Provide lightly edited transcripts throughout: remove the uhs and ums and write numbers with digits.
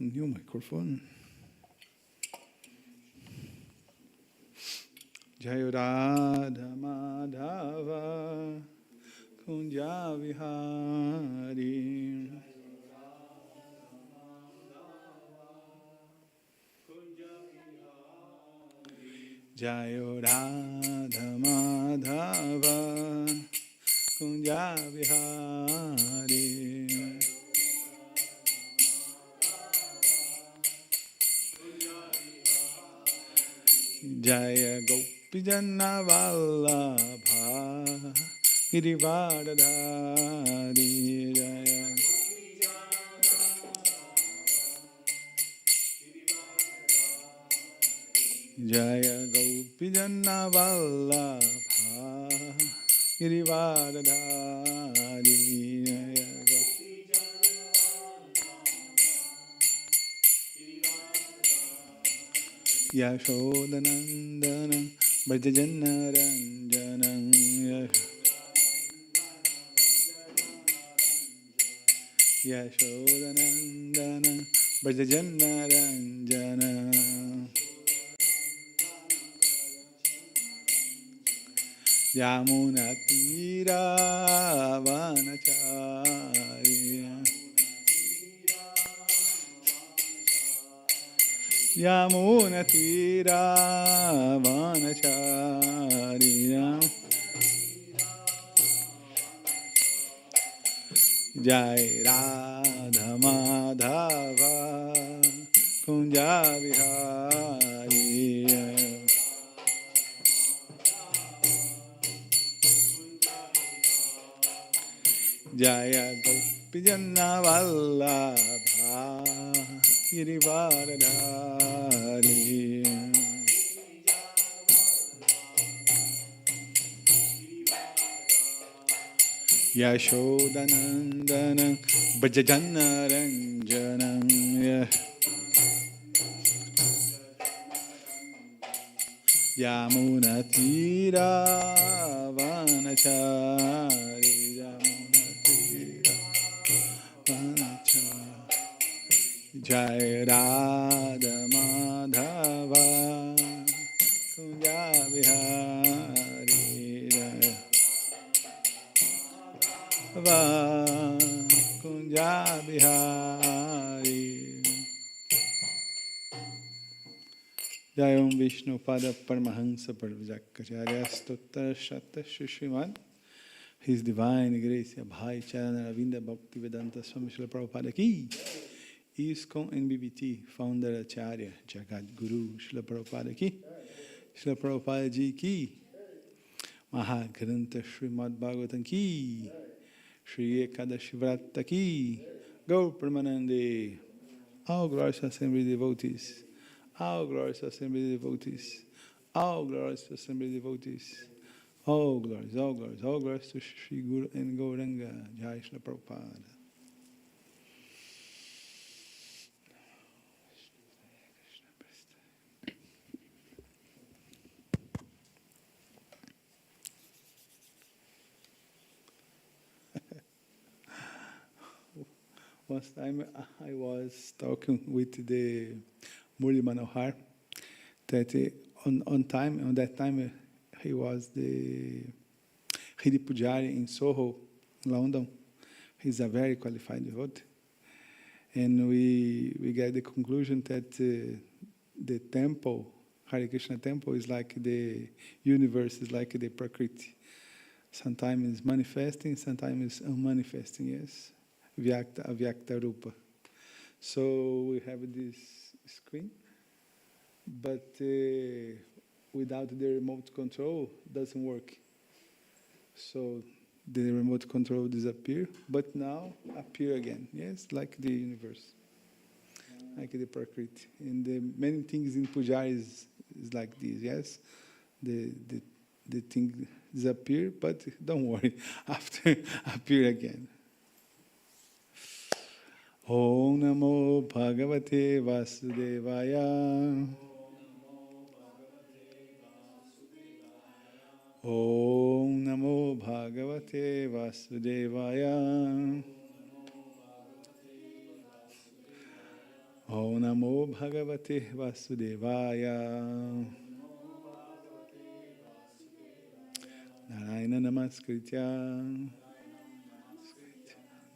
New microphone. Jaya Radha Madhava Kunja Vihari Jaya Radha Madhava Kunja Vihari Jaya Gopijana Vallabha Girivardhari Jaya Gopijana Vallabha Girivardhari Yashodanandana Brajajana Ranjana Yashodanandana Brajajana Ranjana Yamuna Tira Vanacharya Yamuna Tira Vanacharya Jai Radha Madhava Kunja Vihari Jaya Gopijana Vallabha Girivardhari Yashodanandana Brajajana Ranjana Yamuna Tira Vanachari Yamuna Tira Vanachari Jai Radha Madhava Kunja Vihari Va Kunja Vihari Jayam Vishnu Pada Paramahansa Parvajakacharya Stottara Shata Shishimad His Divine Grace Bhai Charana Ravinda Bhakti Vedanta Swami Srila Prabhupada Ki ISKCON NBBT Founder Acharya Jagat Guru Srila Prabhupada Ki Srila Prabhupada Ji Ki Mahagrantha Srimad Bhagavatam Ki Shri Ekadashi Vrata Ki Gaur Pramanande All glorious assembly devotees All glorious assembly devotees All glorious assembly devotees All glories to Shri Guru and Gauranga Jai Srila Prabhupada One time I was talking with the Murli Manohar that on that time he was the Hiri Pujari in Soho, London. He's a very qualified devotee. And we get the conclusion that the temple, Hare Krishna temple, is like the universe, is like the Prakriti. Sometimes it's manifesting, sometimes it's unmanifesting, yes. Vyakta, avyakta rupa. So we have this screen, but without the remote control, doesn't work. So the remote control disappear, but now appear again. Yes, like the universe, like the Prakriti. And the many things in puja is like this. Yes, the thing disappear, but don't worry, after appear again. Om Namo Bhagavate Vasudevaya. Om Namo Bhagavate Vasudevaya. Om Namo Bhagavate Vasudevaya. Narayana Namaskritya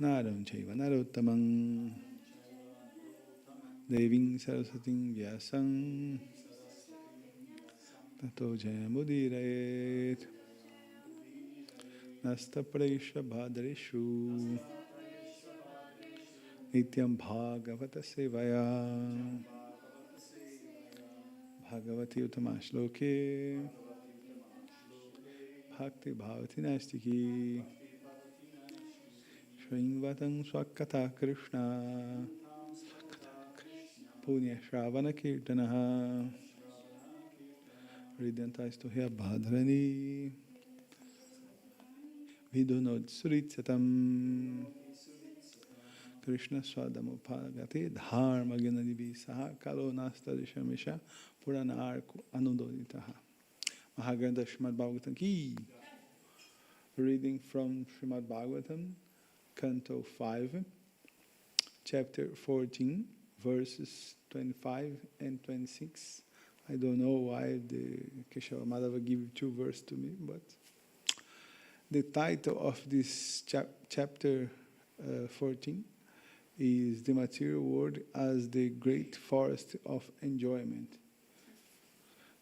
Naram Chaiva Narottamam Deving Saraswatim Vyasam Tato Jayamudirayet Nasta Praisha Bhadreshu Nityam Bhagavata Sevaya Bhagavati Utamashloke Bhakti Bhavati Nastiki Shringvatam Swakata Krishna Punya Shravana Kirtanaha Ridyantastohya Bhadrani Vidunod Suritsatam Krishna Swadamupagate Dharma Gunadivi Saha Kalo Nastadishamisha Purana Arku Anudoditaha Mahaganda Srimad Bhagavatam Ki. Reading from Srimad Bhagavatam, Canto 5, Chapter 14, verses 25 and 26. I don't know why the Keshava Madhava gave two verses to me, but the title of this chapter 14 is The Material World as the Great Forest of Enjoyment.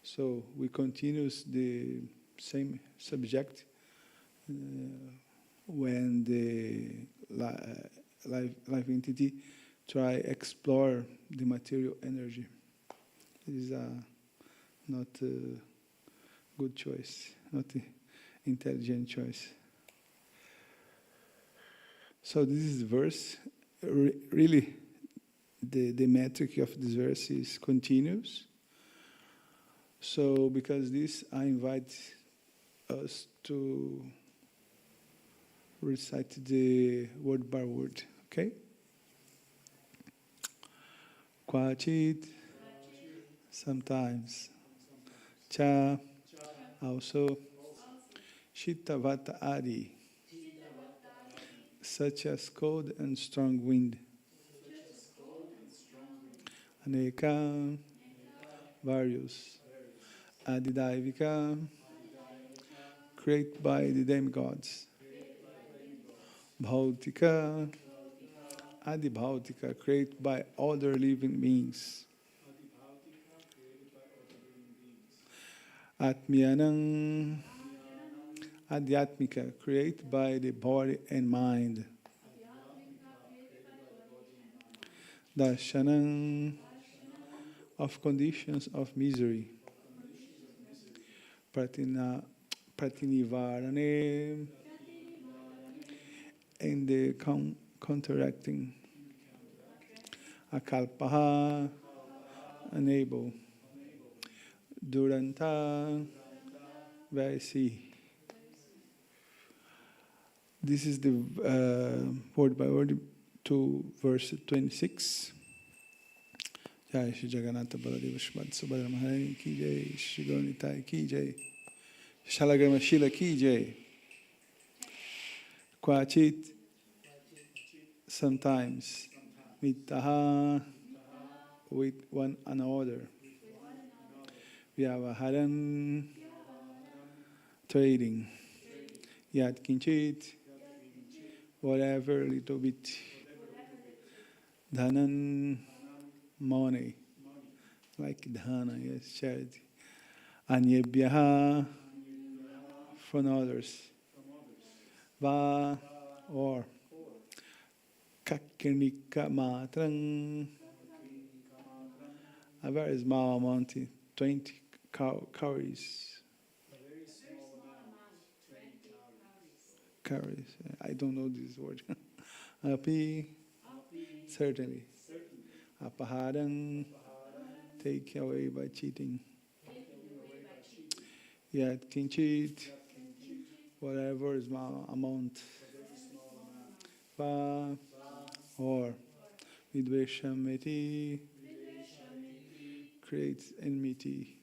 So we continue the same subject when the life entity try explore the material energy. This is not a good choice, not an intelligent choice. So this is the verse. Really, the metric of this verse is continuous. So because this, I invite us to recite the word by word, okay? Kvachit, sometimes. Cha, also. Shittavata adi, such as cold and strong wind. Aneka, various. Adidaivika, created by the demigods. Bhautika, Adibhautika, created by other living beings. Atmyanam, Adhyatmika, created by the body and mind. Darshanam, of conditions of misery. Pratinivarane, and the counteracting. Akalpaha, unable. Duranta, very see. This is the word by word to verse 26. Jai Shri Jagannatha Baladeva Shrimad Subhadra Maharani Ki Jai, Shri Gauranitai Ki Jai, Shalagrama Shila Ki Jai. Kvachit, sometimes. Mitaha, with one another. Vyavaharan, trading. Yat kinchit, whatever, little bit. Dhanan, money. Like dhana, yes, charity. Anyebhyaha, from others. Va, or. Kakirnika matrang, a very small amount, 20 calories. Calories. I don't know this word. Api, certainly. Apaharan, take away by cheating. Yat kinchit, whatever small amount. Va, or vidveshamiti, creates enmity.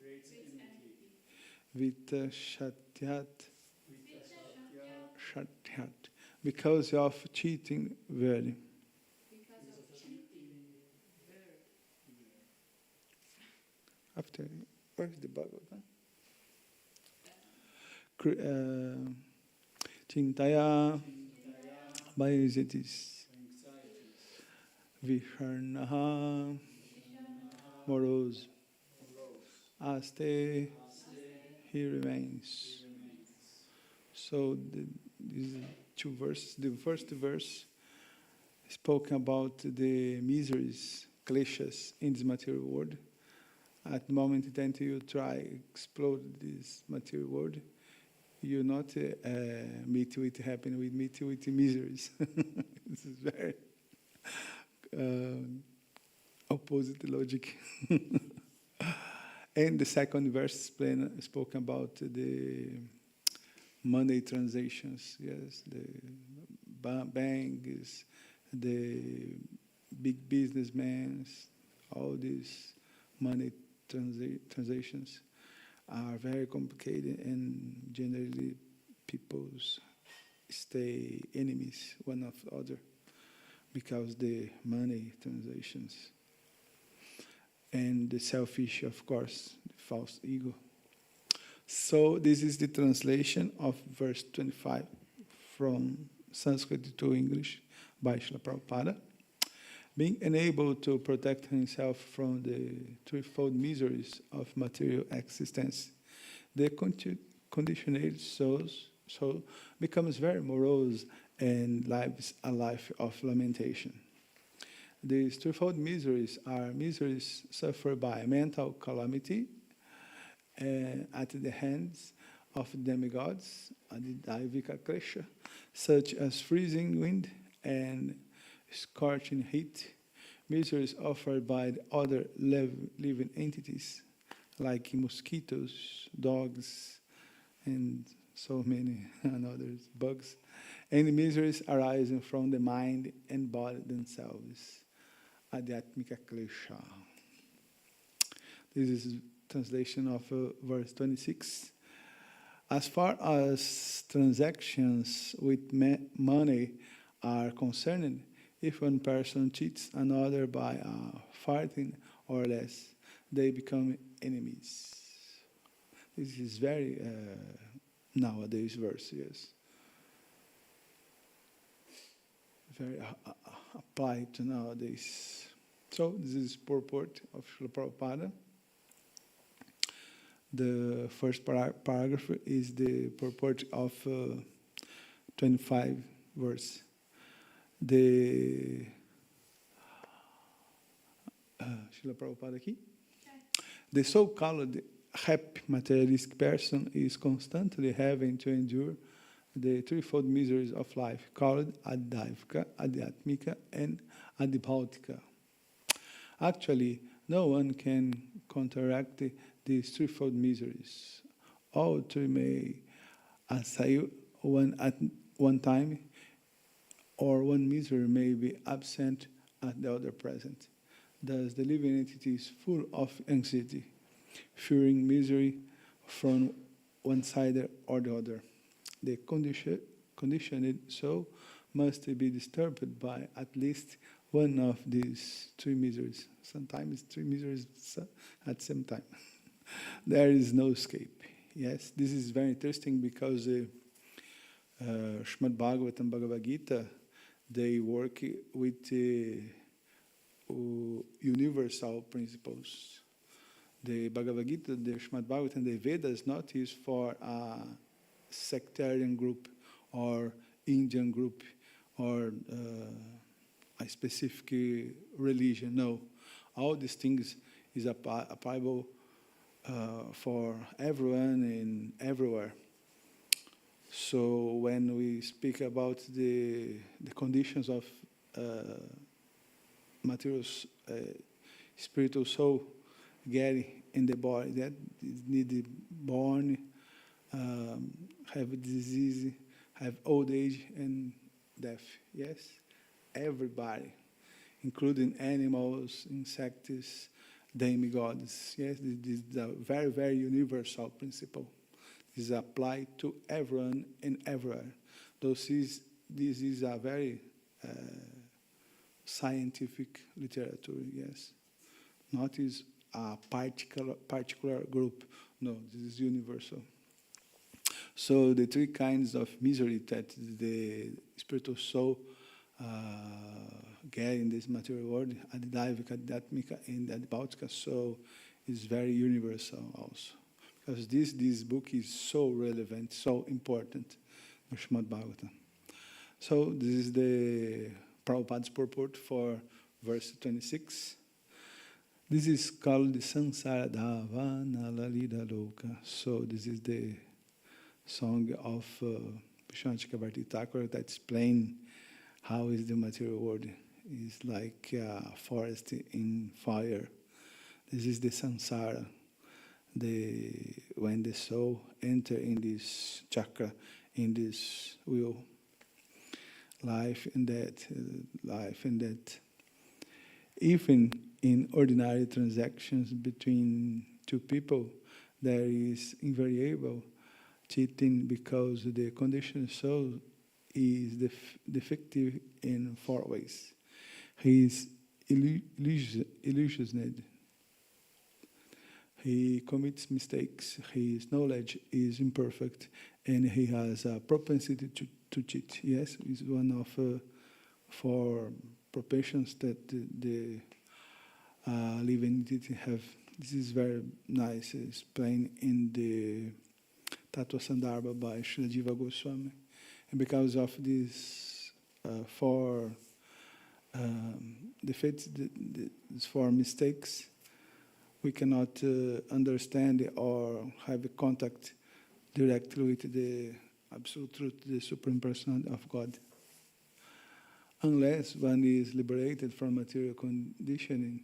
Vita shatyat, because of cheating word. After, where's the Bhagavatam? Chintaya Bhayajetis Visharnaha Morose Aste he remains. So these two verses. The first verse spoke about the miseries, kleshas in this material world. At the moment that you try explode this material world, you not meet with happiness, we meet with miseries. This is very opposite logic. And the second verse spoke about the money transactions, yes, the banks, the big businessmen, all these money transactions are very complicated, and generally people stay enemies one of the other because the money transactions. And the selfish, of course, the false ego. So this is the translation of verse 25 from Sanskrit to English by Srila Prabhupada. Being unable to protect himself from the threefold miseries of material existence, the conditioned soul becomes very morose and lives a life of lamentation. These threefold miseries are miseries suffered by mental calamity at the hands of demigods, Adivika Klesha, such as freezing wind and scorching heat, miseries offered by the other living entities, like mosquitoes, dogs, and so many other bugs, and miseries arising from the mind and body themselves, Adhyatmika Klesha. This is translation of verse 26. As far as transactions with money are concerned, if one person cheats another by a farthing or less, they become enemies. This is very nowadays verse, yes. Very applied to nowadays. So this is purport of Srila Prabhupada. The first paragraph is the purport of 25 verse. The Srila Prabhupada aqui. The so-called happy materialistic person is constantly having to endure the threefold miseries of life, called Adhaivika, Adhyatmika, and Adibhautika. Actually, no one can counteract these threefold miseries. All three may assail one at one time, or one misery may be absent at the other present. Thus, the living entity is full of anxiety, fearing misery from one side or the other. The conditioned soul must be disturbed by at least one of these three miseries. Sometimes three miseries at the same time. There is no escape. Yes, this is very interesting because Srimad Bhagavatam and Bhagavad Gita, they work with universal principles. The Bhagavad Gita, the Srimad Bhagavatam, and the Vedas not used for a sectarian group or Indian group or a specific religion. No, all these things is applicable for everyone and everywhere. So when we speak about the conditions of material spiritual soul getting in the body, that is needed born, have disease, have old age and death. Yes, everybody, including animals, insects, demigods. Yes, this is a very, very universal principle. This is applied to everyone and everywhere. This is a very scientific literature, yes. Not is a particular group. No, this is universal. So the three kinds of misery that the spiritual soul get in this material world, Adidaivica, Adhyatmika, and Adibautika soul, is very universal also. Because this book is so relevant, so important, the Srimad Bhagavatam. So this is the Prabhupada's purport for verse 26. This is called the Sansara Dhavana Lalita Loka. So this is the song of Vishwanath Chakravarti Thakur that explains how is the material world. It's like a forest in fire. This is the samsara. When the soul enter in this chakra, in this wheel, life and death. Even in ordinary transactions between two people, there is invariable cheating because the conditioned soul is defective in four ways. He is illusioned. He commits mistakes. His knowledge is imperfect, and he has a propensity to cheat. Yes, it's one of four propensions that the living entity have. This is very nice, explained in the Tattva Sandarbha by Srila Jiva Goswami. And because of these four defects, these four mistakes, we cannot understand or have contact directly with the Absolute Truth, the Supreme Personality of God. Unless one is liberated from material conditioning,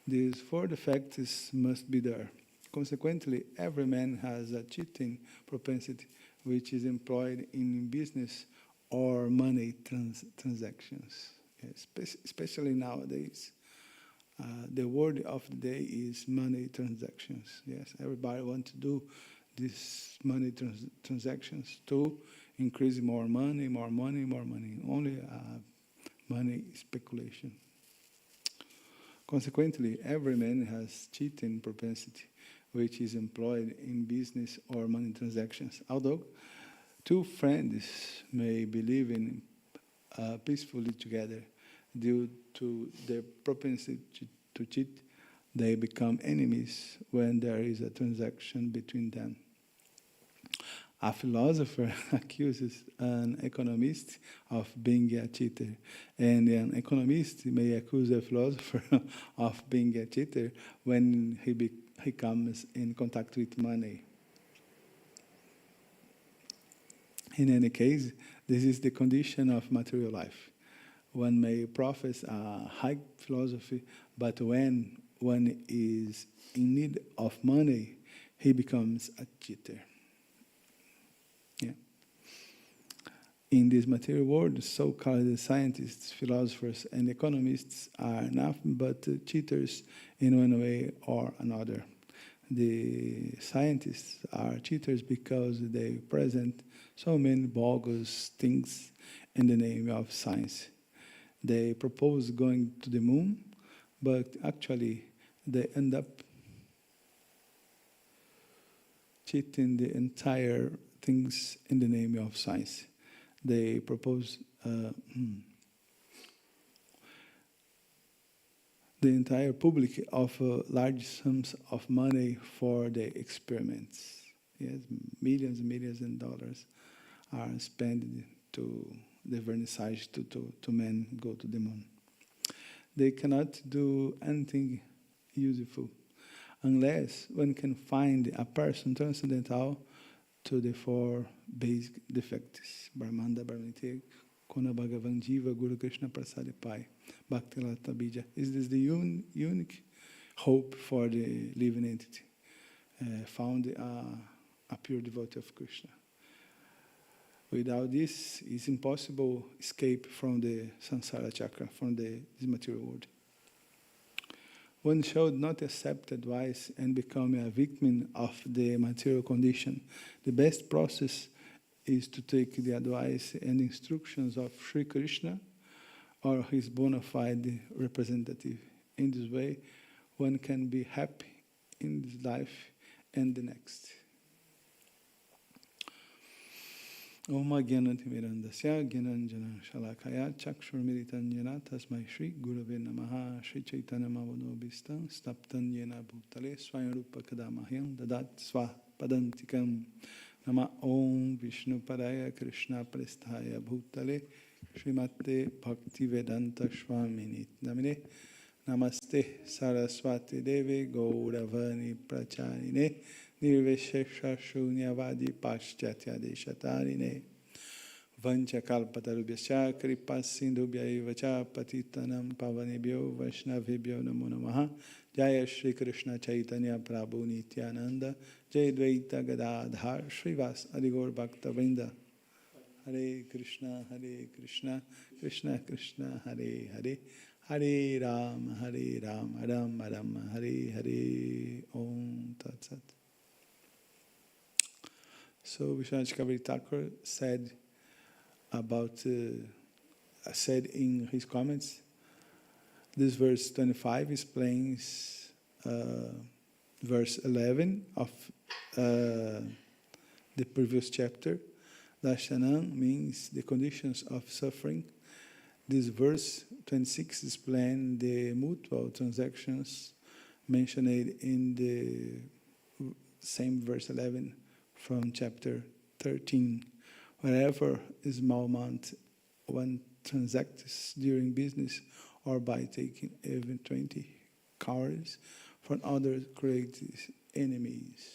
these four defects must be there. Consequently, every man has a cheating propensity which is employed in business or money transactions, especially nowadays. The word of the day is money transactions. Yes, everybody wants to do these money transactions to increase more money. Only money speculation. Consequently, every man has cheating propensity, which is employed in business or money transactions. Although two friends may be living peacefully together, due to their propensity to cheat, they become enemies when there is a transaction between them. A philosopher accuses an economist of being a cheater, and an economist may accuse a philosopher of being a cheater when he comes in contact with money. In any case, this is the condition of material life. One may profess a high philosophy, but when one is in need of money, he becomes a cheater. Yeah. In this material world, so-called scientists, philosophers, and economists are nothing but cheaters in one way or another. The scientists are cheaters because they present so many bogus things in the name of science. They propose going to the moon, but actually they end up cheating the entire things in the name of science. They propose the entire public of large sums of money for the experiments. Yes, millions and millions of dollars are spent to the vernissage to men go to the moon. They cannot do anything useful unless one can find a person transcendental to the four basic defects. Brahmanda, Brahmanite, Kona Bhagavan Jiva, Guru Krishna Prasadi Pai, Bhakti Lata Bija. Is this the unique hope for the living entity? Found a pure devotee of Krishna. Without this, it's impossible escape from the samsara chakra, from this material world. One should not accept advice and become a victim of the material condition. The best process is to take the advice and instructions of Sri Krishna or his bona fide representative. In this way, one can be happy in this life and the next. Om Gyanantimirandasya Gyananjana Shalakaya Chakshurmiritan Jana Tasmai Shri Gurave Namaha Shri Chaitanya Mavanobhistam Staptan Yena Bhutale Swayamrupa Kadamahyam Dadat Swa Padantikam Nama Om Vishnu Paraya Krishna Presthaya Bhutale Srimate Bhakti Vedanta Swamini Namine Namaste Saraswati Devi Gauravani Pracharine Nirveshesha Shunyavadi Paschatya Deshatarine Vanchakalpatarubhyascha Kripa Sindhubhyaivacha Patitanam Pavanebhyo Vaishnavebhyo Namo Namaha Jaya Shri Krishna Chaitanya Prabhu Nityananda Jai Dvaita Gadadhar Srivas Adigaur Bhakta Vrinda Hare Krishna Krishna Krishna Hare Hare Hare Ram Ram Ram Hare Hare Om Tat Sat. So Vishwanath Chakravarti Thakur said said in his comments, this verse 25 explains verse 11 of the previous chapter. Darshanam means the conditions of suffering. This verse 26 explains the mutual transactions mentioned in the same verse 11 from chapter 13. Wherever a small amount one transacts during business or by taking even 20 cowries from others creates enemies.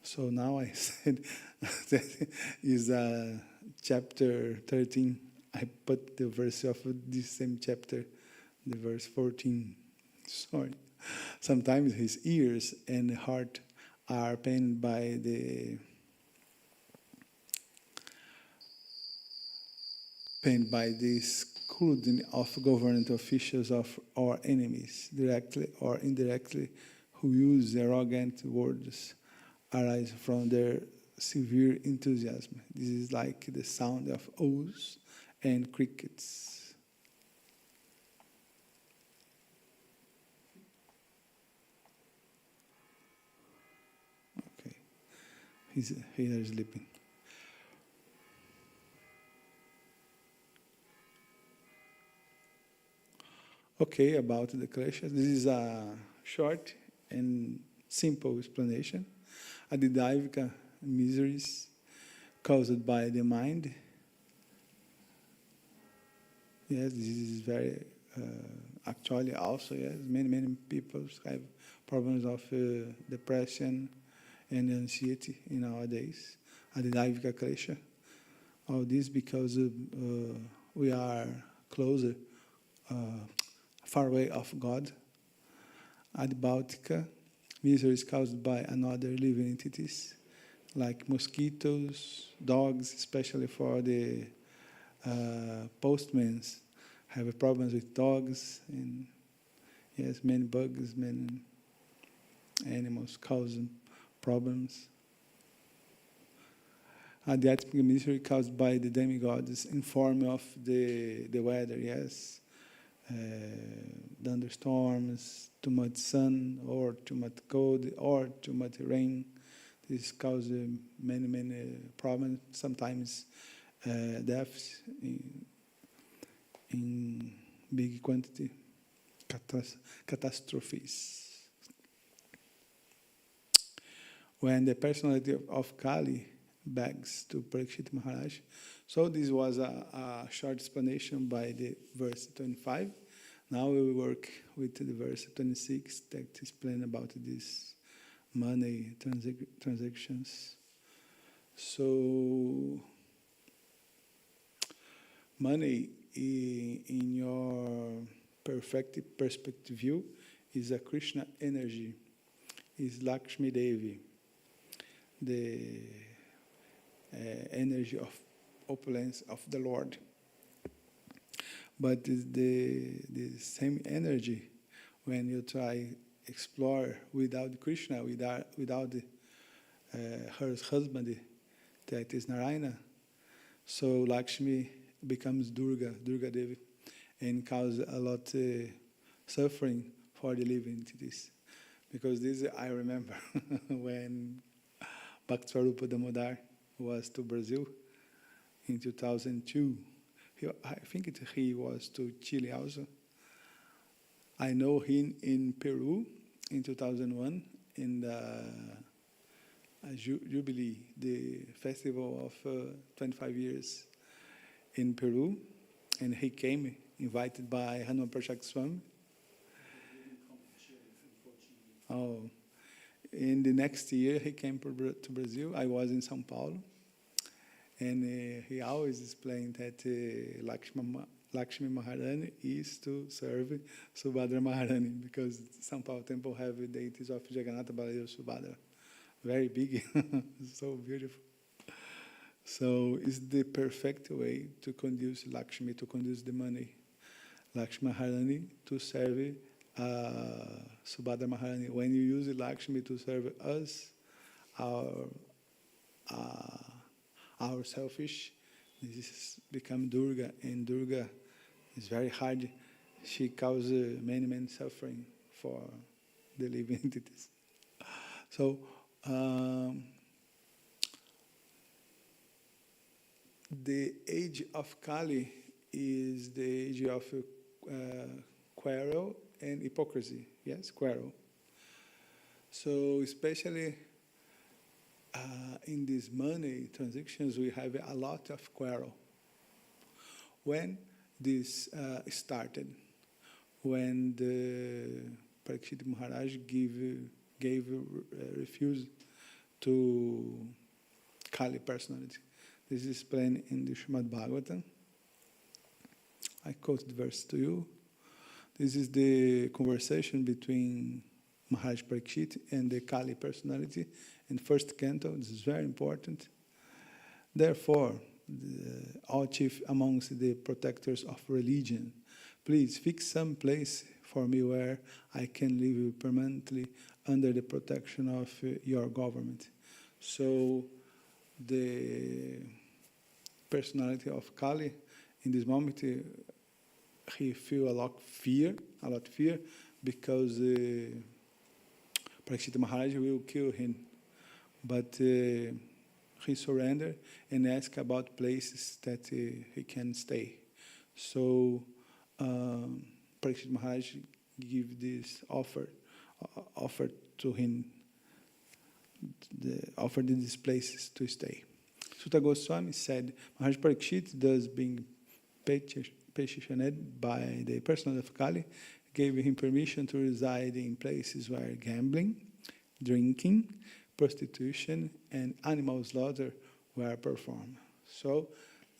So now I said that is chapter 13. I put the verse of this same chapter, the verse 14. Sorry. Sometimes his ears and heart are pained by the scrutiny of government officials or enemies, directly or indirectly, who use arrogant words arise from their severe enthusiasm. This is like the sound of owls and crickets. Okay, he's here sleeping. Okay, about the kleshas. This is a short and simple explanation. Adidavika miseries caused by the mind. Yes, this is very, actually also, yes, many people have problems of depression and anxiety nowadays. Adidavika klesha. All this because we are closer, far away of God. Adibautika, miseries caused by another living entities, like mosquitoes, dogs, especially for the postmen have problems with dogs, and yes, many bugs, many animals causing problems. Adhyatmic misery caused by the demigods in form of the weather, yes. Thunderstorms, too much sun, or too much cold, or too much rain. This causes many problems, sometimes deaths in big quantity, catastrophes. When the personality of Kali begs to Parikshit Maharaj. So this was a short explanation by the verse 25. Now we will work with the verse 26 that explain about this money transactions. So money in your perfect perspective view is a Krishna energy, is Lakshmi Devi, the energy of opulence of the Lord. But the same energy, when you try explore without Krishna, without her husband, that is Narayana, so Lakshmi becomes Durga Devi, and causes a lot suffering for the living entities. Because this I remember when Bhakti-Swarupa Damodar was to Brazil in 2002. I think he was to Chile also. I know him in Peru in 2001 in the Jubilee, the festival of 25 years in Peru. And he came, invited by Hanuman Prashak Swami. Oh, in the next year he came to Brazil. I was in São Paulo. And he always explained that Lakshmi Maharani is to serve Subhadra Maharani, because São Paulo temple have deities of Jagannatha, Baladev, Subhadra. Very big, so beautiful. So it's the perfect way to conduce Lakshmi, to conduce the money. Lakshmi Maharani to serve Subhadra Maharani. When you use Lakshmi to serve us, our selfish, this become Durga, and Durga is very hard. She causes many suffering for the living entities. So the age of Kali is the age of quarrel and hypocrisy. Yes, quarrel. So especially in these money transactions, we have a lot of quarrel. When this started, when the Parikshit Maharaj gave refuse to Kali personality. This is explained in the Srimad Bhagavatam. I quote the verse to you. This is the conversation between Maharaj Parikshit and the Kali personality in first canto. This is very important. Therefore, all chief amongst the protectors of religion, please fix some place for me where I can live permanently under the protection of your government. So the personality of Kali in this moment, he feel a lot of fear, because Parikshit Maharaj will kill him. But he surrendered and asked about places that he can stay. So Parikshit Maharaj give this offer to him, offered these places to stay. Sutta Goswami said, Maharaj Parikshit, thus being petitioned by the personality of Kali, gave him permission to reside in places where gambling, drinking, prostitution, and animal slaughter were performed. So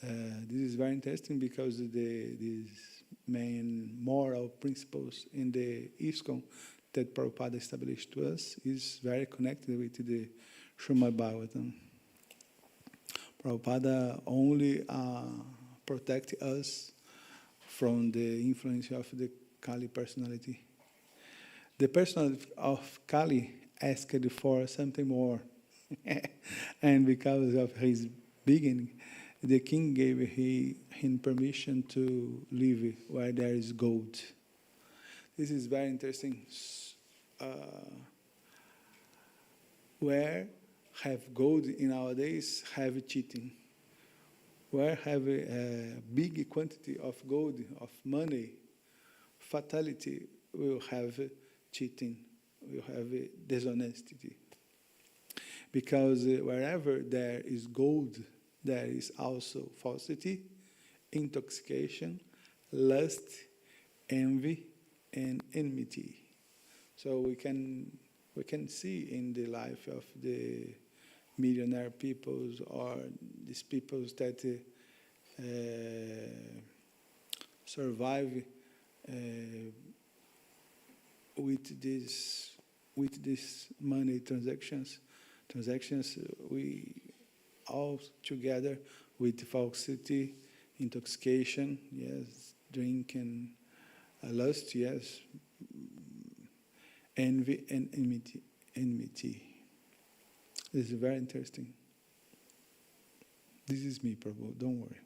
this is very interesting, because these main moral principles in the ISKCON that Prabhupada established to us is very connected with the Srimad Bhagavatam. Prabhupada only protect us from the influence of the Kali personality. The personality of Kali asked for something more. And because of his beginning, the king gave him permission to live where there is gold. This is very interesting. Where have gold in nowadays have cheating. Where have a big quantity of gold, of money, fatality will have cheating, will have dishonesty. Because wherever there is gold, there is also falsity, intoxication, lust, envy, and enmity. So we can see in the life of the millionaire peoples, or these peoples that survive with this money transactions, we all together with falsity, intoxication, yes, drink and lust, yes, envy and enmity. This is very interesting. This is me, Prabhu, don't worry.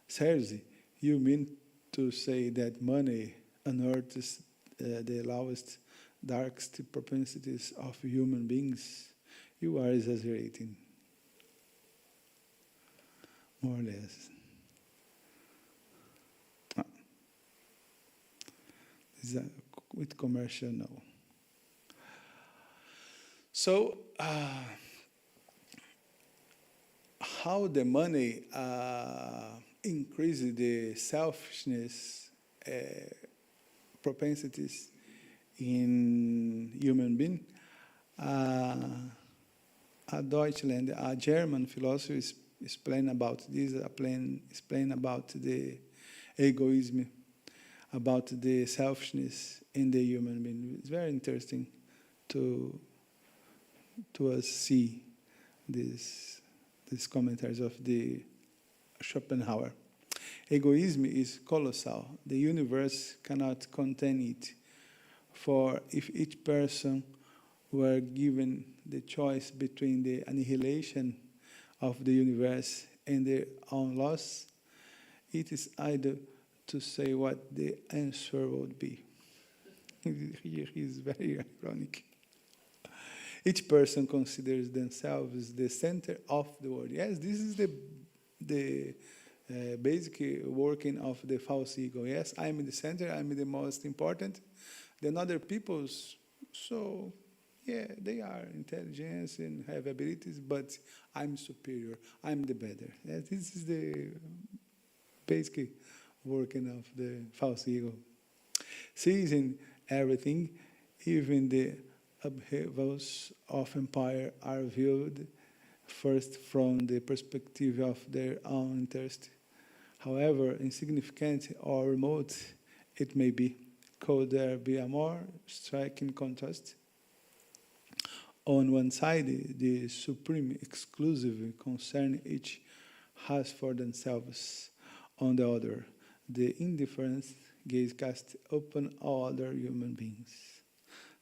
Seriously, you mean to say that money unearths the lowest, darkest propensities of human beings, you are exaggerating, more or less. Is with commercial, no. So, how the money increases the selfishness propensities in human being? A Deutschland, a German philosopher explain about this. Explain about the egoism, about the selfishness in the human being. It's very interesting to us see these commentaries of the Schopenhauer. Egoism is colossal. The universe cannot contain it. For if each person were given the choice between the annihilation of the universe and their own loss, it is either to say what the answer would be. Here is very ironic. Each person considers themselves the center of the world. Yes, this is the basic working of the false ego. Yes, I'm the center, I'm the most important. Then other people's, so yeah, they are intelligent and have abilities, but I'm superior, I'm the better. Yeah, this is the basic working of the false ego. Seizing everything, even the upheavals of empire are viewed first from the perspective of their own interest. However insignificant or remote it may be, could there be a more striking contrast? On one side, the supreme exclusive concern each has for themselves. On the other, the indifferent gaze cast upon all other human beings.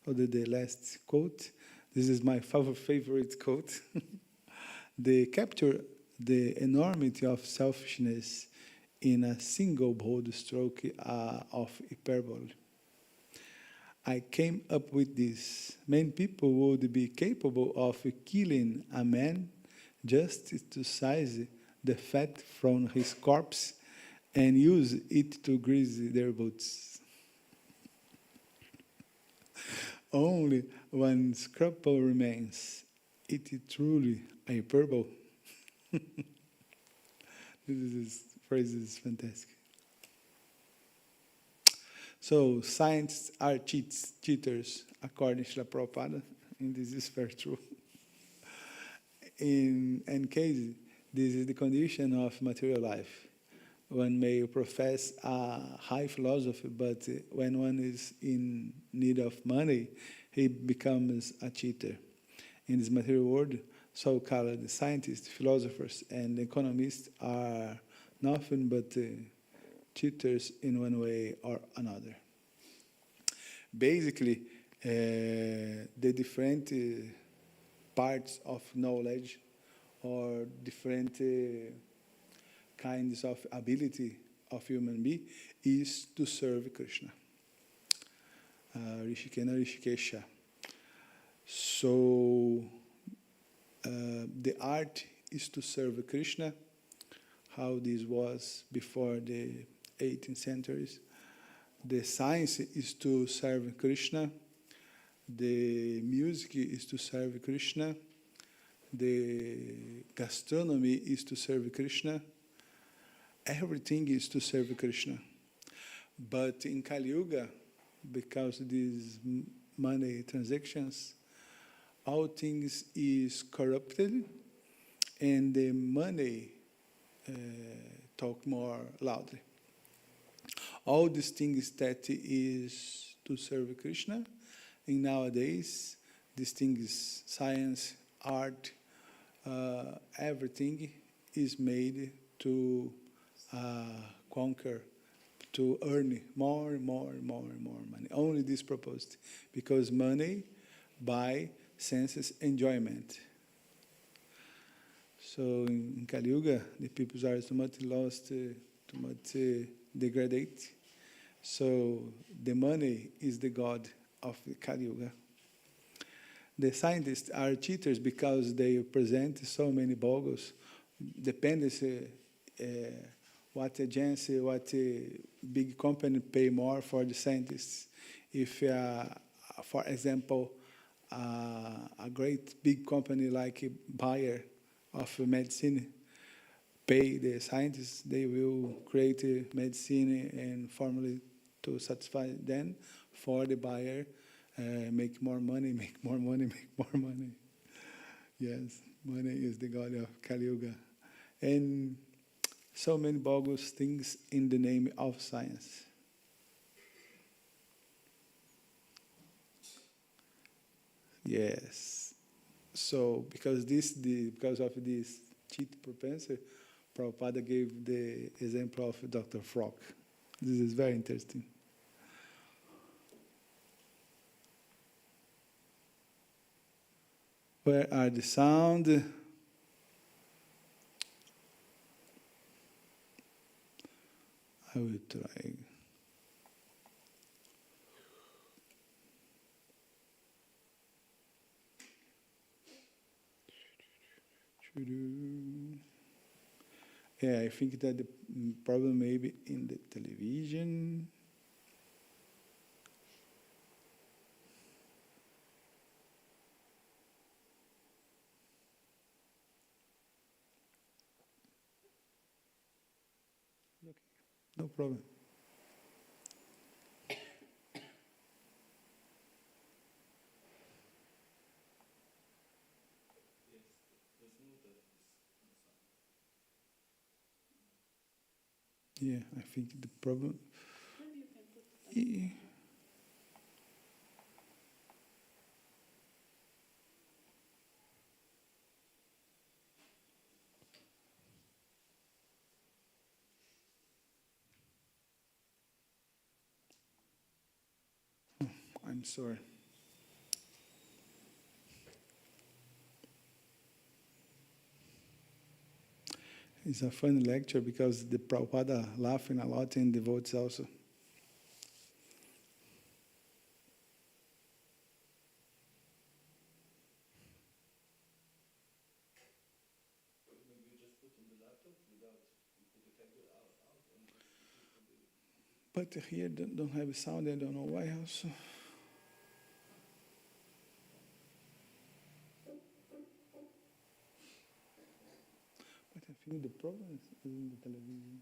So the last quote, this is my favorite quote. They capture the enormity of selfishness in a single bold stroke of hyperbole. I came up with this. Many people would be capable of killing a man just to seize the fat from his corpse and use it to grease their boots. Only one scruple remains. It is truly a hyperbole. This phrase is fantastic. So, scientists are cheaters, according to Prabhupada, and this is very true. In any case, this is the condition of material life. One may profess a high philosophy, but when one is in need of money, he becomes a cheater. In this material world, so-called scientists, philosophers, and economists are nothing but cheaters in one way or another. Basically, the different parts of knowledge or different kinds of ability of human being is to serve Krishna. Rishikena Rishikesha. So, the art is to serve Krishna, how this was before the 18th centuries. The science is to serve Krishna. The music is to serve Krishna. The gastronomy is to serve Krishna. Everything is to serve Krishna. But in Kali Yuga, because of these money transactions, all things is corrupted, and the money talk more loudly. All these things that is to serve Krishna, and nowadays, these things, science, art, everything is made to conquer, to earn more and more and more and more money. Only this proposed, because money buy senses enjoyment. So in Kali Yuga, the people are too much lost, too much degraded, So the money is the god of the Kali Yuga. The scientists are cheaters because they present so many bogus dependency, what agency, what big company pay more for the scientists. If, for example, a great big company like Bayer of medicine pay the scientists, they will create a medicine and formula to satisfy them for the buyer, make more money, make more money, make more money. Yes, money is the god of Kali Yuga. And so many bogus things in the name of science. Yes. So because of this cheat propensity, Prabhupada gave the example of Dr. Frog. This is very interesting. Where are the sound? I will try. Yeah, I think that the problem may be in the television. Okay, no problem. Yeah, I think the problem. Yeah. I'm sorry. It's a funny lecture because the Prabhupada laughing a lot and devotees also. But here don't have sound, I don't know why also. But I think the problem is in the television.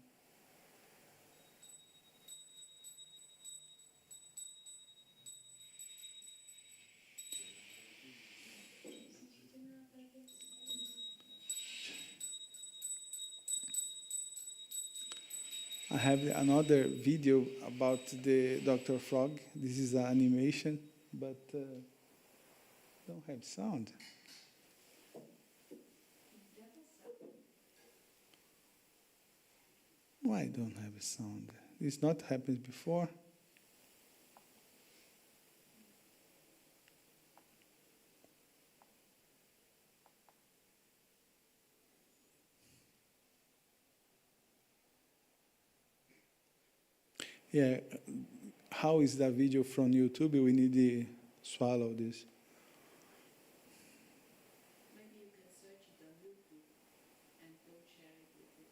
I have another video about the Dr. Frog. This is an animation, but don't have sound. Why don't have a sound? This not happened before. Yeah, how is that video from YouTube? We need to swallow this. Maybe you can search it on YouTube and don't share it with the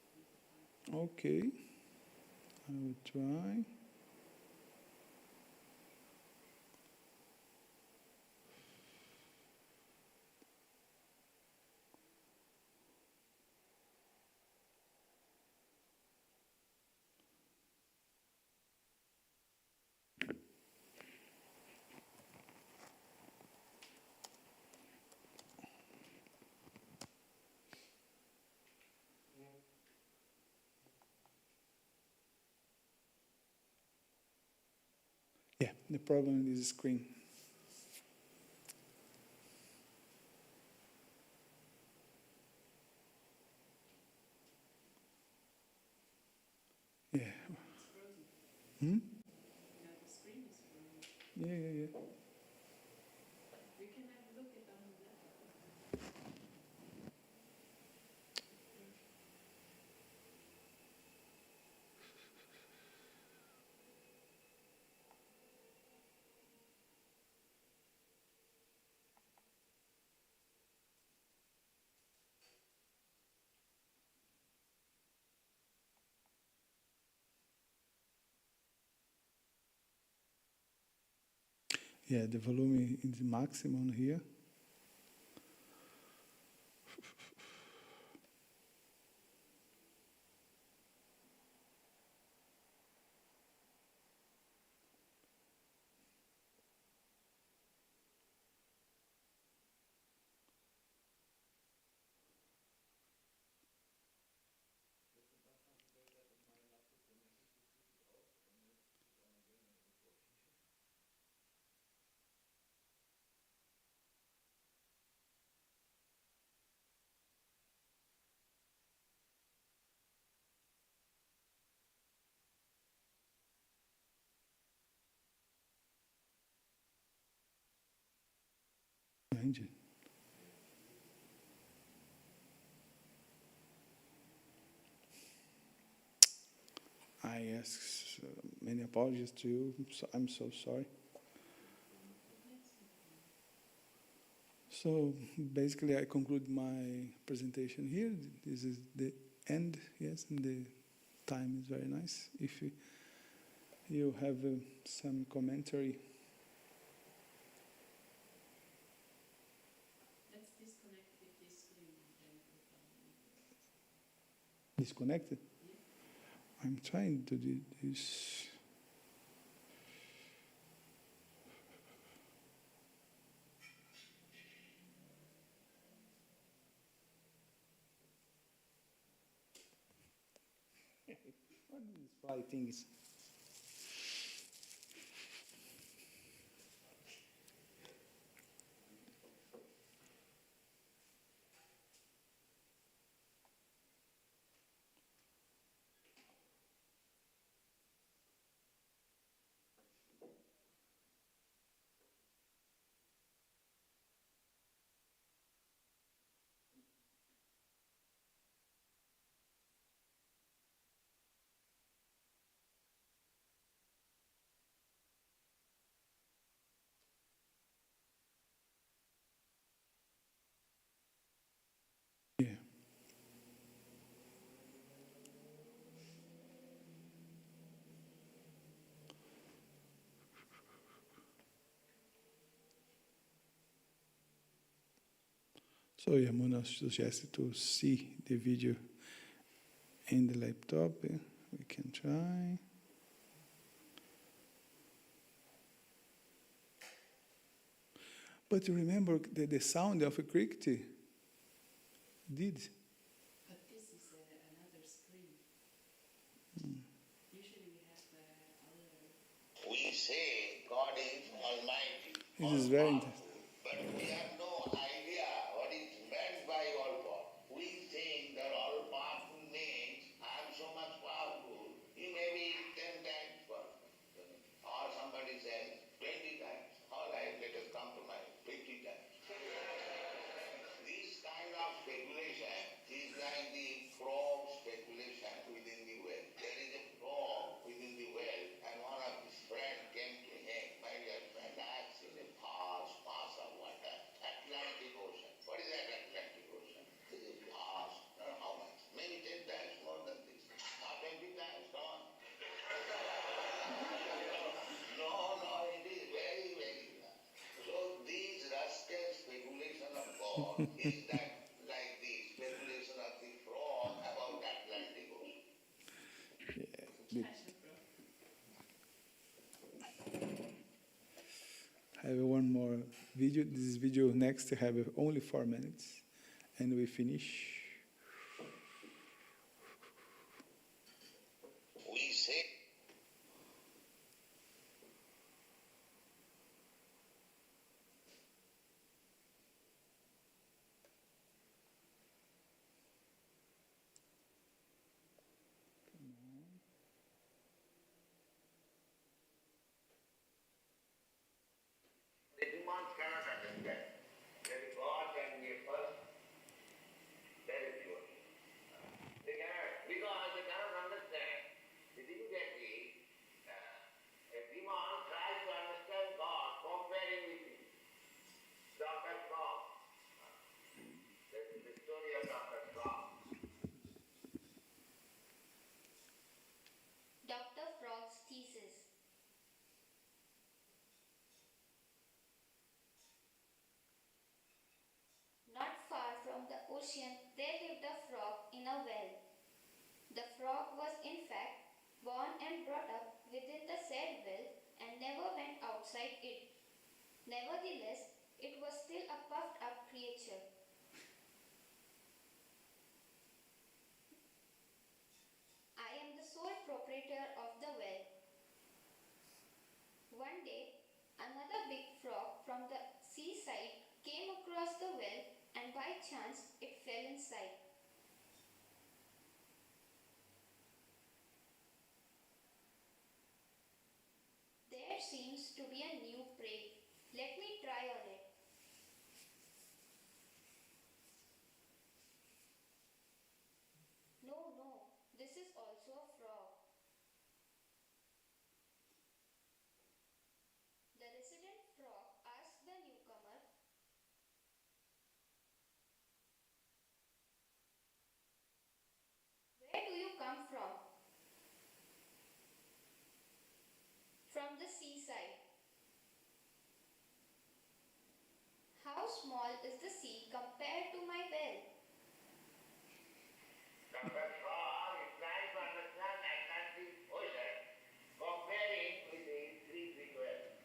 party. Okay, I will try. Yeah, the problem is the screen. Yeah. It's frozen. Hmm? Yeah, the screen is frozen. Yeah. You can have a look at on the laptop. Yeah, the volume is maximum here. Engine. I ask many apologies to you. I'm so sorry. So basically, I conclude my presentation here. This is the end, yes, and the time is very nice. If you have some commentary. Let's disconnect with this screen and then put on. Disconnected? Yeah. I'm trying to do this. What is this fly things? Yeah. So Yamuna suggested to see the video in the laptop. We can try. But remember the sound of a cricket did. But this is another screen. Usually we have other. We say God is Almighty, This is very interesting. but we have no idea what is meant by all powerful. We think that all powerful means I am so much powerful. You may be 10 times powerful. Or somebody says 20 times. All right, let us compromise 50 times. This kind of speculation is like the frog speculation within the well. There is a frog within the well, and one of his friends came to him, my dear friend, I have seen a vast mass of water, Atlantic Ocean. What is that Atlantic Ocean? It is vast, I don't know how much, maybe 10 times more than this. Or 20 times, come on. No, it is very, very large. So these rascal speculation of God is that like the speculation of the frog about Atlantic Ocean. Yeah. I have one more video. This video next have only 4 minutes, and we finish. We say the humans cannot understand that God can be a person, then ocean there lived a frog in a well. The frog was in fact born and brought up within the said well and never went outside it. Nevertheless, it was still a puffed up creature. I am the sole proprietor of the well. One day, another big frog from the seaside came across the well and by chance it fell inside. There seems to be a new prey. Let me try on it. No, this is also a frog. The resident frog asked the newcomer, "Where do you come from?" "From the seaside." "How small is the sea compared to my well?" Dr. Frog is trying to understand Atlantic Ocean, comparing with the 3 big wells.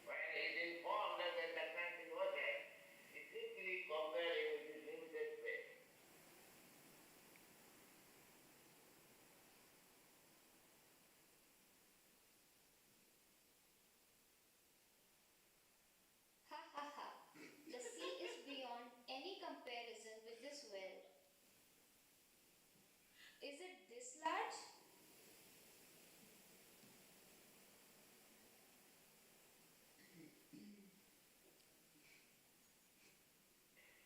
When he is informed that the Atlantic Ocean is simply comparing with this limited space. Ha ha ha. The sea is beyond any comparison with this well. Is it this large?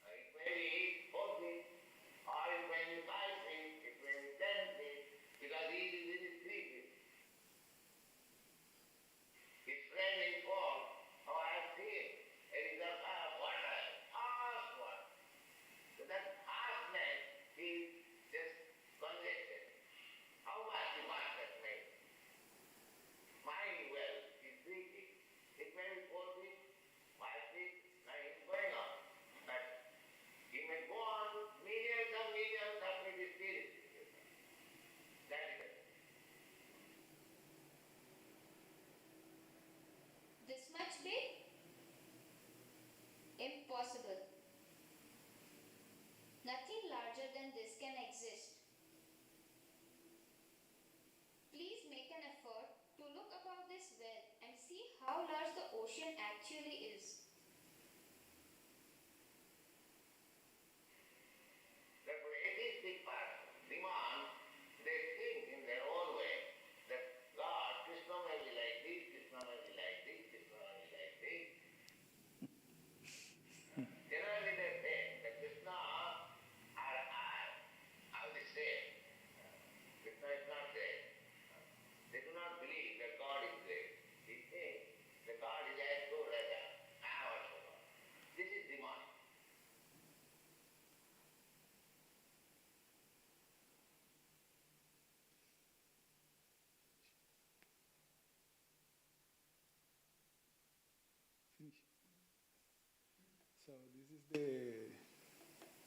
It may be 4 feet, or it may be 5 feet, it may be 10 feet, because he is within 3 feet. His friend informed, "Oh, I have seen a reservoir of water, vast water." So that vastness is just conjecture. How much must that make? My well is 3 feet. It may be 4 feet, 5 feet, now it's going on. But he may go on millions of feet still. That is it. This much big? Impossible. Nothing larger than this can exist. Please make an effort to look above this well and see how large the ocean actually is. The atheistic part demand, they think in their own way that God, Krishna may be like this, Krishna may be like this, Krishna may be like this. Generally they say that Krishna are the same. Krishna is not there. They do not believe that God is great. They think that God is as good as our God. This is demonic. Finish. So this is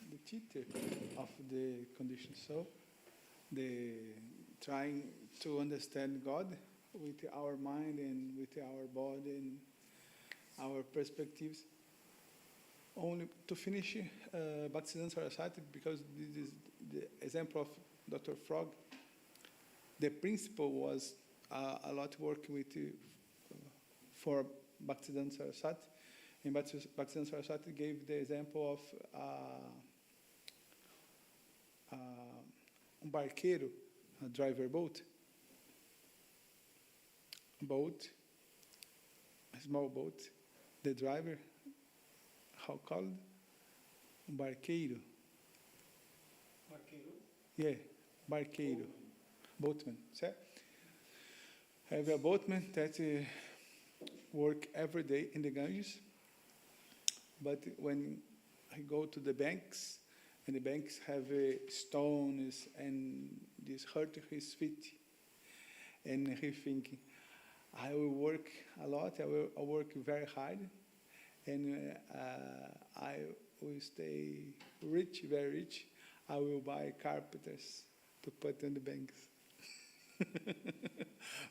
the teacher of the conditioned soul, the trying to understand God with our mind and with our body and our perspectives. Only to finish Bhaktisiddhanta Saraswati, because this is the example of Dr. Frog. The principle was a lot work with for Bhaktisiddhanta Saraswati, and Bhaktisiddhanta Saraswati gave the example of barqueiro, a driver boat, a small boat. The driver, how called? Barqueiro. Barqueiro? Yeah, barqueiro. Boatman, certo? Have a boatman that work every day in the Ganges, but when I go to the banks, and the banks have stones and this hurt his feet, and he thinking, I will work a lot, I'll work very hard, and I will stay rich, very rich. I will buy carpenters to put in the banks.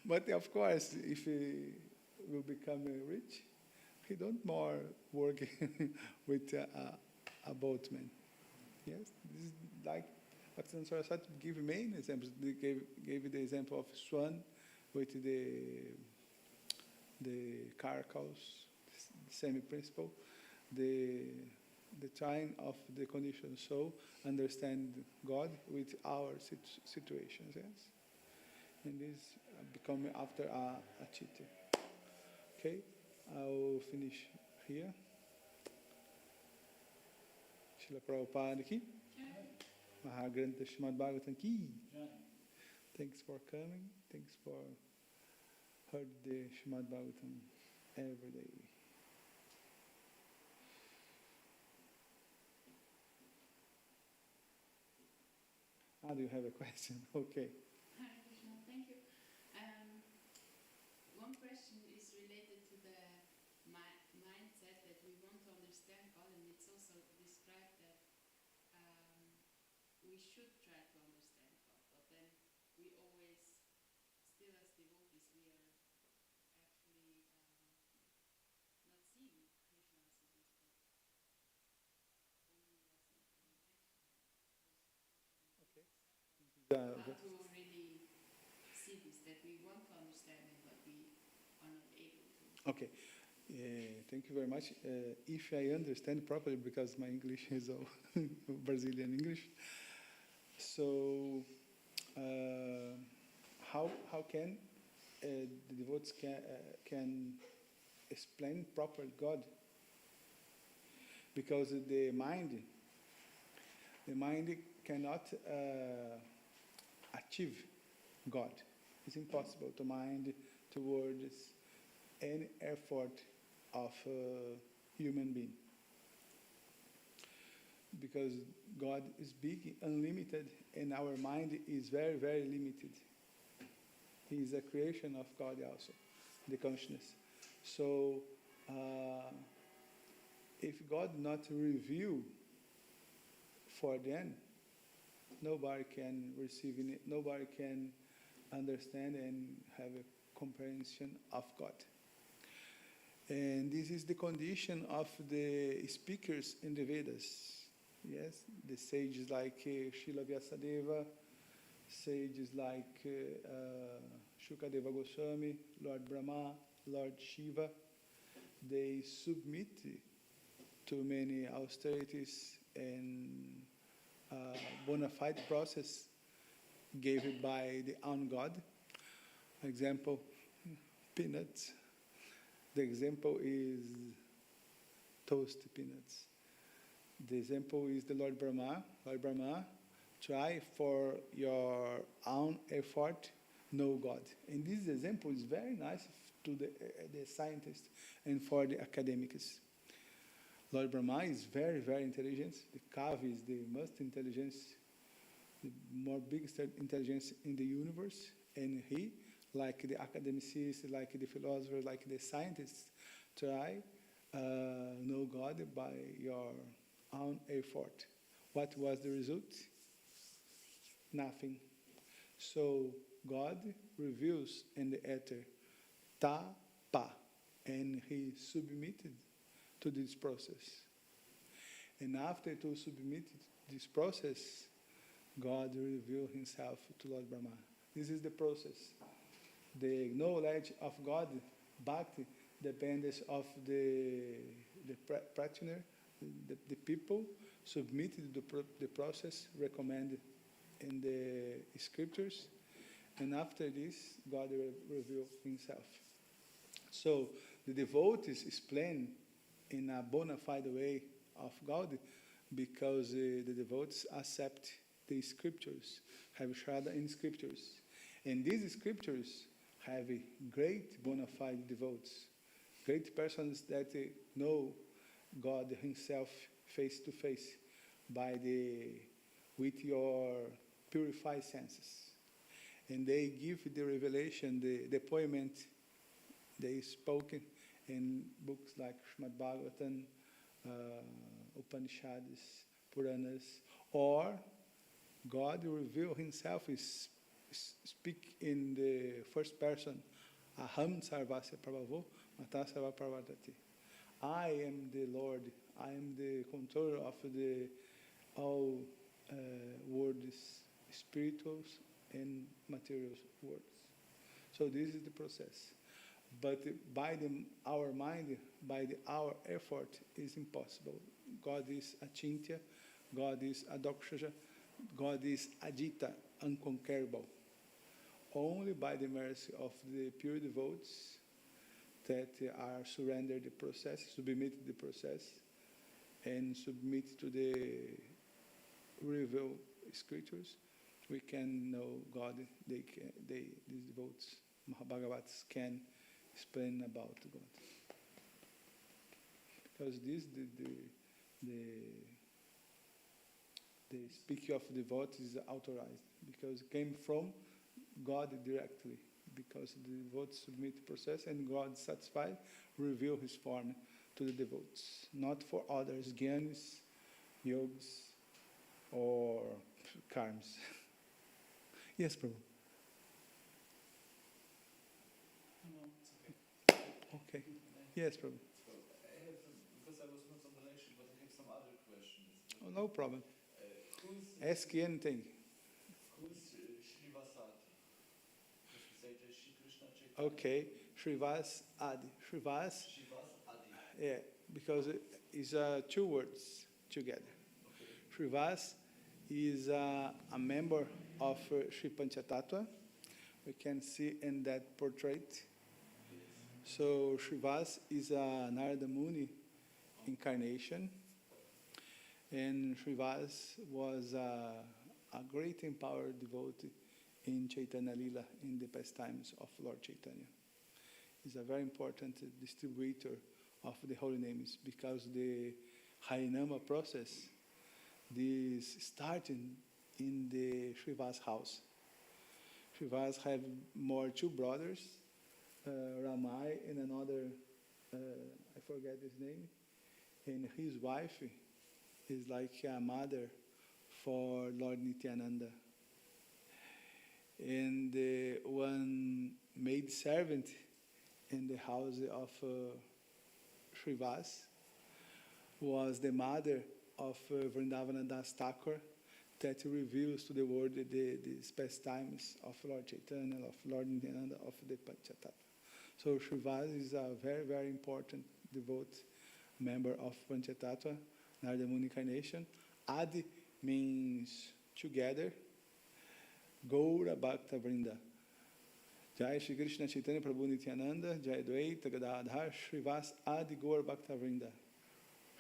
But of course, if he will become rich, he don't more work with a boatman. Yes, this is like Bhaktivinoda Saraswati give main examples. They gave the example of swan with the carcass, the same principle. The trying of the conditioned soul understand God with our situations. Yes, and this become after a chitta. Okay, I'll finish here. Srila Prabhupada ki. Mahakrishnanama Srimad Bhagavatam ki. Thanks for coming. Thanks for heard the Srimad Bhagavatam every day. Do you have a question? Okay. Hare Krishna, thank you. One question is related to the mindset that we want to understand God, and it's also described that we should try to understand God, but then we always, still as devotees, we are actually not seeing Krishna as it is, but only as implementation. Okay. How to really see this, that we want to understand it, but we are not able to. Okay. Thank you very much. If I understand properly, because my English is all Brazilian English, so how can the devotees can explain properly God? Because the mind cannot achieve God. It's impossible to mind towards any effort of a human being. Because God is big, unlimited, and our mind is very, very limited. He is a creation of God also, the consciousness. So, if God not reveal for them, nobody can receive it, nobody can understand and have a comprehension of God. And this is the condition of the speakers in the Vedas. Yes, the sages like Srila Vyasadeva, sages like Shukadeva Goswami, Lord Brahma, Lord Shiva, they submit to many austerities and bona fide process given by the own God. Example, peanuts. The example is toast peanuts. The example is the Lord Brahma. Lord Brahma, try for your own effort, know God. And this example is very nice to the scientists and for the academics. Lord Brahma is very, very intelligent. The Kavi is the most intelligence, the more biggest intelligence in the universe. And he, like the academicists, like the philosophers, like the scientists, try know God by your own effort. What was the result? Nothing. So God reveals in the ether, ta, pa, and he submitted to this process. And after to submit this process, God revealed himself to Lord Brahma. This is the process. The knowledge of God, bhakti, depends of the practitioner, the people submitted the process recommended in the scriptures, and after this, God will reveal himself. So the devotees explain in a bona fide way of God because the devotees accept the scriptures, have Shraddha in scriptures. And these scriptures have great bona fide devotees, great persons that know God himself face to face with your purified senses. And they give the revelation, the appointment they spoken, in books like Srimad Bhagavatam, Upanishads, Puranas, or God reveal Himself, speak in the first person, Aham Sarvasya Prabhavo, Mata Sarva Parvatati. I am the Lord, I am the controller of the all worlds, spirituals and material worlds. So this is the process. But by our mind, by our effort, is impossible. God is Achintya, God is Adokshaja, God is Ajita, unconquerable. Only by the mercy of the pure devotees that are surrendered the process, submit the process, and submit to the revealed scriptures, we can know God. These devotees, Mahabhagavats, can explain about God. Because this, the speaking of devotees is authorized, because it came from God directly, because the devotees submit the process and God satisfied, reveal His form to the devotees, not for others, jnanis, yogs, or karms. Yes, Prabhu. No, it's okay. Okay. Yes, Prabhu. I have some, because I was not on the lecture, but I have some other questions. Oh, no problem. Who's Ask anything. Shrivasati? If you say that Shri Krishna Chaitanya. Okay. Shrivas Adi. Shrivas, Shrivas Adi. yeah, because it's two words together. Okay. Shrivas is a member of Sri Panchatattva. We can see in that portrait. So Shrivas is a Narada Muni incarnation. And Shrivas was a great empowered devotee in Chaitanya Lila in the pastimes of Lord Chaitanya. He's a very important distributor of the holy names, because the Harinama process, this starting in the Shrivas house. Shrivas have two brothers, Ramai and another, I forget his name, and his wife is like a mother for Lord Nityananda. And one maid servant in the house of Shrivas was the mother of Vrindavana Das Thakur, that reveals to the world the pastimes of Lord Chaitanya, of Lord Nityananda, of the Panchatattva. So Shrivas is a very, very important devout member of Panchatattva, Narada Muni incarnation. Adi means together. Gaura Bhakta Vrinda. Jai Shri Krishna Chaitanya Prabhu Nityananda, Jai Dvaita Gadadhar, Shrivas Adi Gaura Bhakta Vrinda.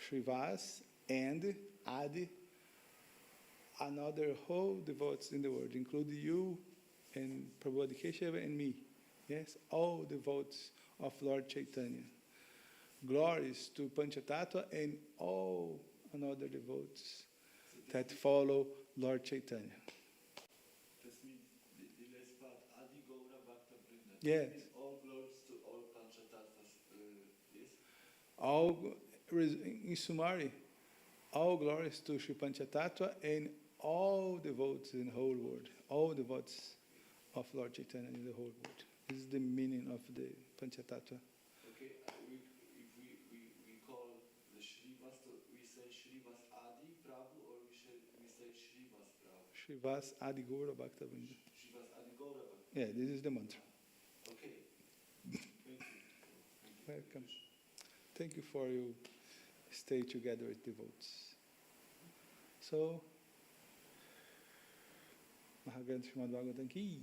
Shrivas and Adi, another whole devotees in the world, including you and Prabhu Adikeshava and me. Yes, all devotees of Lord Chaitanya. Glories to Panchatattva and all another devotees that follow Lord Chaitanya. This means the last part, Adi Gaura Bhakta Vrinda. Yes. This means all glories to all Panchatattvas. Yes? All, in summary, all glories to Sri Panchatattva and all devotees in the whole world. All devotees of Lord Chaitanya in the whole world. This is the meaning of the Panchatattva. Okay, if we call the Shrivas, we say Shrivas Adi Prabhu, or we say Shrivas Prabhu? Shrivas Adi Gaura Bhakta Vrinda. Shrivas Adi Gaura Bhakta. Yeah, this is the mantra. Okay. Thank you. Welcome. Thank you for you stay together with devotees. So, Mahagranth Srimad Bhagavatam ki,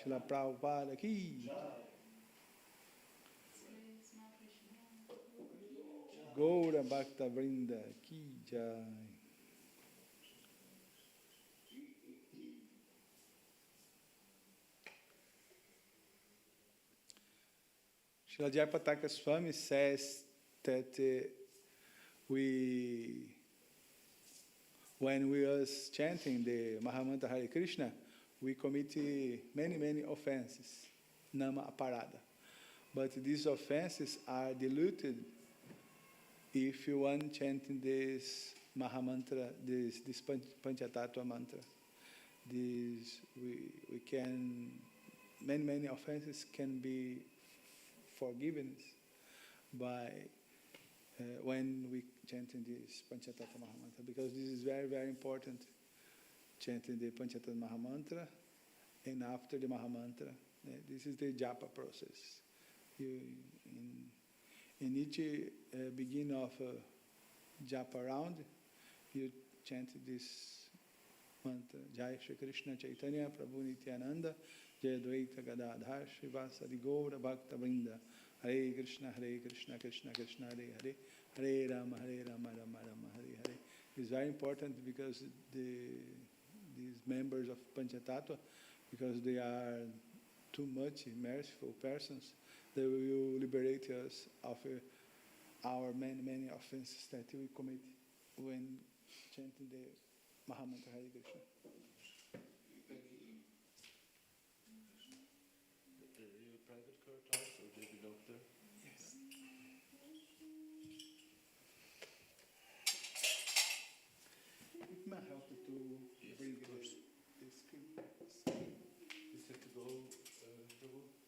Srila Prabhupada ki, Says Mahakrishnanama. Gaura Bhakta Vrinda ki jai. Srila Jayapataka Swami says that when we was chanting the Mahamantra Hare Krishna, we commit many, many offenses, nama aparada. But these offenses are diluted if you want chanting this Mahamantra, this Panchatattva mantra. We can, many offenses can be forgiven by when we chanting this Panchatattva Mahamantra, because this is very, very important, chanting the Panchatattva Mahamantra, and after the Mahamantra, this is the japa process. In each beginning of japa round, you chant this mantra, Jai Shri Krishna Chaitanya Prabhu Nityananda, Jai Dvaita Gadadhar Srivasadi Gaura Bhakta Vrinda, Hare Krishna Krishna Krishna Hare Hare, Hare Rama Rama Rama Hare Hare. It's very important because these members of Panchatattva, because they are too much merciful persons, they will liberate us of our many offenses that we commit when chanting the Mahamantra Hare Krishna. Your private court house, or do you belong there? Yes. It might help to Yes, bring of course. the screen. You have to go, Prabhu?